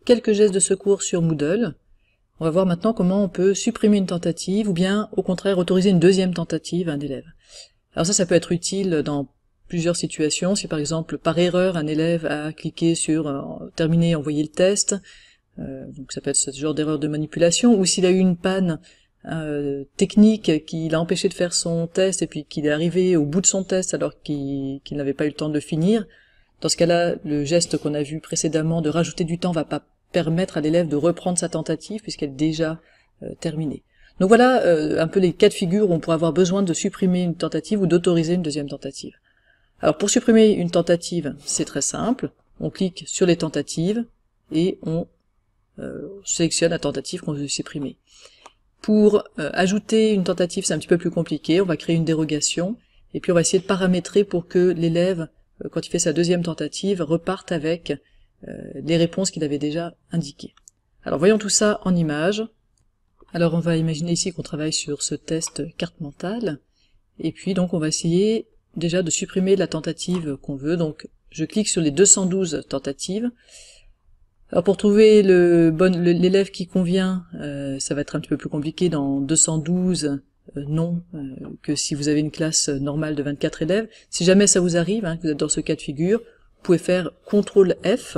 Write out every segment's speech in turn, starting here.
quelques gestes de secours sur Moodle. On va voir maintenant comment on peut supprimer une tentative ou bien au contraire autoriser une deuxième tentative à un élève. Alors ça peut être utile dans plusieurs situations. Si par exemple par erreur un élève a cliqué sur terminer, envoyer le test, donc ça peut être ce genre d'erreur de manipulation, ou s'il a eu une panne technique qui l'a empêché de faire son test et puis qu'il est arrivé au bout de son test alors qu'il n'avait pas eu le temps de le finir. Dans ce cas-là, le geste qu'on a vu précédemment de rajouter du temps va pas permettre à l'élève de reprendre sa tentative puisqu'elle est déjà terminée. Donc voilà un peu les cas de figure où on pourrait avoir besoin de supprimer une tentative ou d'autoriser une deuxième tentative. Alors pour supprimer une tentative, c'est très simple. On clique sur les tentatives et on sélectionne la tentative qu'on veut supprimer. Pour ajouter une tentative, c'est un petit peu plus compliqué. On va créer une dérogation et puis on va essayer de paramétrer pour que l'élève, quand il fait sa deuxième tentative, reparte avec les réponses qu'il avait déjà indiquées. Alors voyons tout ça en images. Alors on va imaginer ici qu'on travaille sur ce test carte mentale et puis donc on va essayer déjà de supprimer la tentative qu'on veut. Donc je clique sur les 212 tentatives. Alors pour trouver l'élève qui convient, ça va être un petit peu plus compliqué dans 212 non que si vous avez une classe normale de 24 élèves. Si jamais ça vous arrive, que vous êtes dans ce cas de figure, vous pouvez faire CTRL F,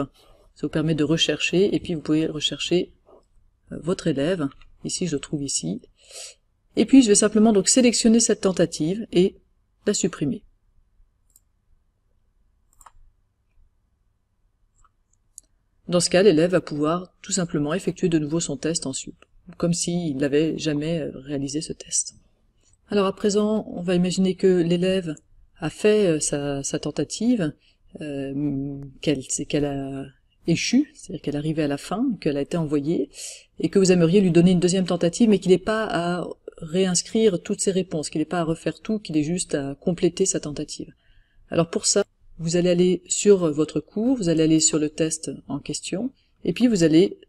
ça vous permet de rechercher, et puis vous pouvez rechercher votre élève. Ici, je le trouve ici. Et puis je vais simplement donc sélectionner cette tentative et la supprimer. Dans ce cas, l'élève va pouvoir tout simplement effectuer de nouveau son test en sup, comme s'il n'avait jamais réalisé ce test. Alors à présent, on va imaginer que l'élève a fait sa tentative, qu'elle a échu, c'est-à-dire qu'elle est arrivée à la fin, qu'elle a été envoyée, et que vous aimeriez lui donner une deuxième tentative, mais qu'il n'ait pas à réinscrire toutes ses réponses, qu'il n'ait pas à refaire tout, qu'il ait juste à compléter sa tentative. Alors pour ça, vous allez aller sur votre cours, vous allez aller sur le test en question, et puis vous allez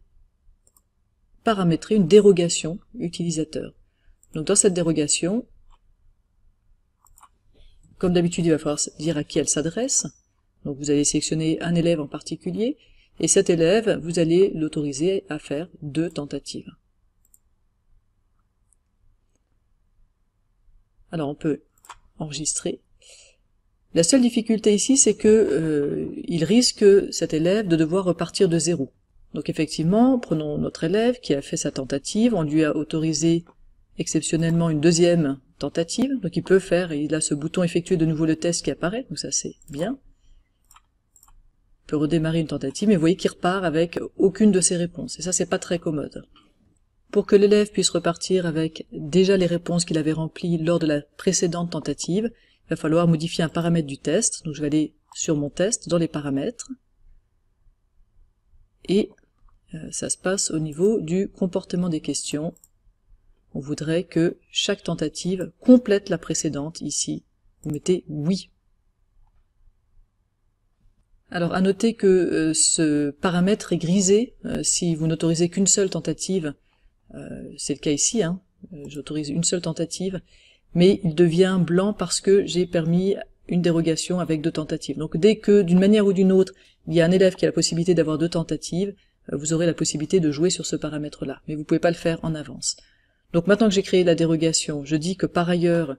paramétrer une dérogation utilisateur. Donc dans cette dérogation, comme d'habitude, il va falloir dire à qui elle s'adresse. Donc vous allez sélectionner un élève en particulier, et cet élève, vous allez l'autoriser à faire 2 tentatives. Alors on peut enregistrer. La seule difficulté ici, c'est que il risque, cet élève, de devoir repartir de 0. Donc effectivement, prenons notre élève qui a fait sa tentative, on lui a autorisé exceptionnellement une deuxième tentative, donc il peut faire, et il a ce bouton effectuer de nouveau le test qui apparaît, donc ça c'est bien. Il peut redémarrer une tentative, mais vous voyez qu'il repart avec aucune de ses réponses, et ça c'est pas très commode. Pour que l'élève puisse repartir avec déjà les réponses qu'il avait remplies lors de la précédente tentative, il va falloir modifier un paramètre du test. Donc je vais aller sur mon test, dans les paramètres, et ça se passe au niveau du comportement des questions. On voudrait que chaque tentative complète la précédente. Ici, vous mettez oui. Alors à noter que ce paramètre est grisé si vous n'autorisez qu'une seule tentative. C'est le cas ici, j'autorise une seule tentative, mais il devient blanc parce que j'ai permis une dérogation avec 2 tentatives. Donc dès que, d'une manière ou d'une autre, il y a un élève qui a la possibilité d'avoir 2 tentatives, vous aurez la possibilité de jouer sur ce paramètre-là, mais vous ne pouvez pas le faire en avance. Donc maintenant que j'ai créé la dérogation, je dis que par ailleurs,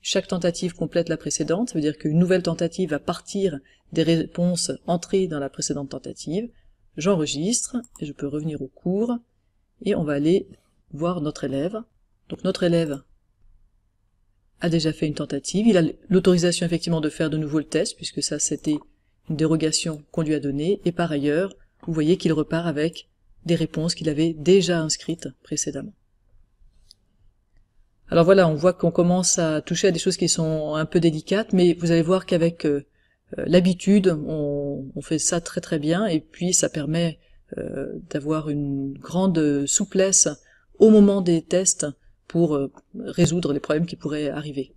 chaque tentative complète la précédente, ça veut dire qu'une nouvelle tentative va partir des réponses entrées dans la précédente tentative. J'enregistre, et je peux revenir au cours, et on va aller voir notre élève. Donc notre élève a déjà fait une tentative, il a l'autorisation effectivement de faire de nouveau le test, puisque ça c'était une dérogation qu'on lui a donnée, et par ailleurs, vous voyez qu'il repart avec des réponses qu'il avait déjà inscrites précédemment. Alors voilà, on voit qu'on commence à toucher à des choses qui sont un peu délicates, mais vous allez voir qu'avec l'habitude, on fait ça très très bien, et puis ça permet d'avoir une grande souplesse au moment des tests pour résoudre les problèmes qui pourraient arriver.